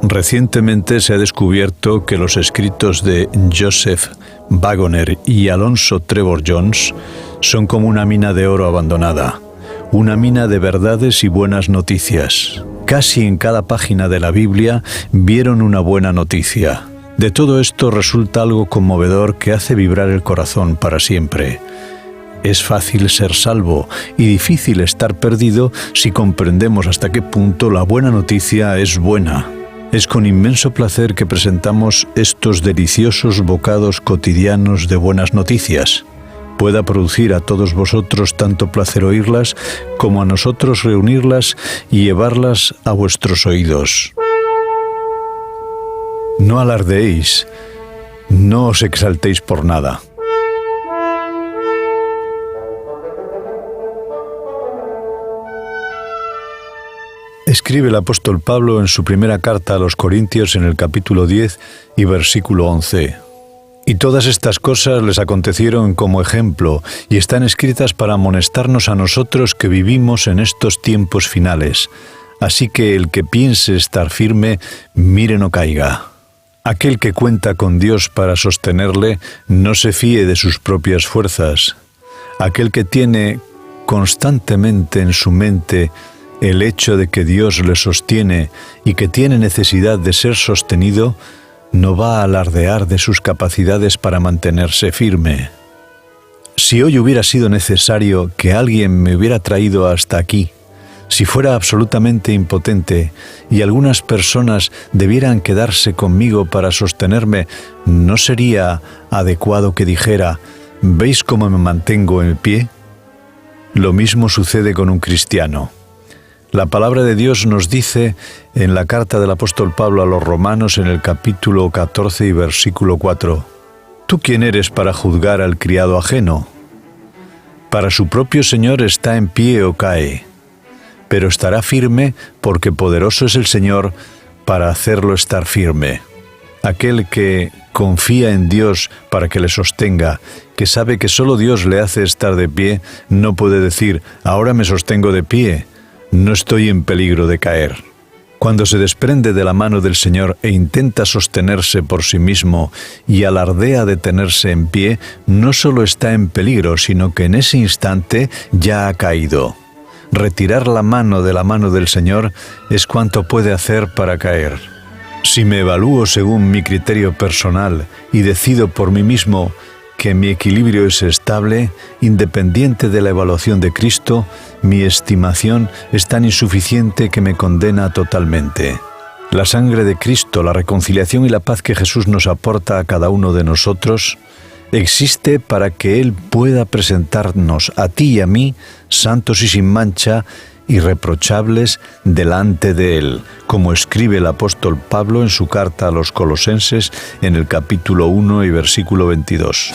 Recientemente se ha descubierto que los escritos de Joseph Waggoner y Alonzo Trevor Jones son como una mina de oro abandonada, una mina de verdades y buenas noticias. Casi en cada página de la Biblia vieron una buena noticia. De todo esto resulta algo conmovedor que hace vibrar el corazón para siempre. Es fácil ser salvo y difícil estar perdido si comprendemos hasta qué punto la buena noticia es buena. Es con inmenso placer que presentamos estos deliciosos bocados cotidianos de buenas noticias. Pueda producir a todos vosotros tanto placer oírlas como a nosotros reunirlas y llevarlas a vuestros oídos. No alardeéis, no os exaltéis por nada. Escribe el apóstol Pablo en su primera carta a los Corintios en el capítulo 10 y versículo 11. Y todas estas cosas les acontecieron como ejemplo y están escritas para amonestarnos a nosotros que vivimos en estos tiempos finales. Así que el que piense estar firme, mire no caiga. Aquel que cuenta con Dios para sostenerle, no se fíe de sus propias fuerzas. Aquel que tiene constantemente en su mente el hecho de que Dios le sostiene y que tiene necesidad de ser sostenido, no va a alardear de sus capacidades para mantenerse firme. Si hoy hubiera sido necesario que alguien me hubiera traído hasta aquí, si fuera absolutamente impotente y algunas personas debieran quedarse conmigo para sostenerme, ¿no sería adecuado que dijera: ¿veis cómo me mantengo en pie? Lo mismo sucede con un cristiano. La palabra de Dios nos dice en la carta del apóstol Pablo a los Romanos en el capítulo 14 y versículo 4: ¿Tú quién eres para juzgar al criado ajeno? Para su propio Señor está en pie o cae, pero estará firme porque poderoso es el Señor para hacerlo estar firme. Aquel que confía en Dios para que le sostenga, que sabe que solo Dios le hace estar de pie, no puede decir: ahora me sostengo de pie, no estoy en peligro de caer. Cuando se desprende de la mano del Señor e intenta sostenerse por sí mismo y alardea de tenerse en pie, no solo está en peligro, sino que en ese instante ya ha caído. Retirar la mano de la mano del Señor es cuanto puede hacer para caer. Si me evalúo según mi criterio personal y decido por mí mismo que mi equilibrio es estable, independiente de la evaluación de Cristo, mi estimación es tan insuficiente que me condena totalmente. La sangre de Cristo, la reconciliación y la paz que Jesús nos aporta a cada uno de nosotros, existe para que Él pueda presentarnos a ti y a mí, santos y sin mancha, irreprochables delante de Él, como escribe el apóstol Pablo en su carta a los Colosenses en el capítulo 1 y versículo 22.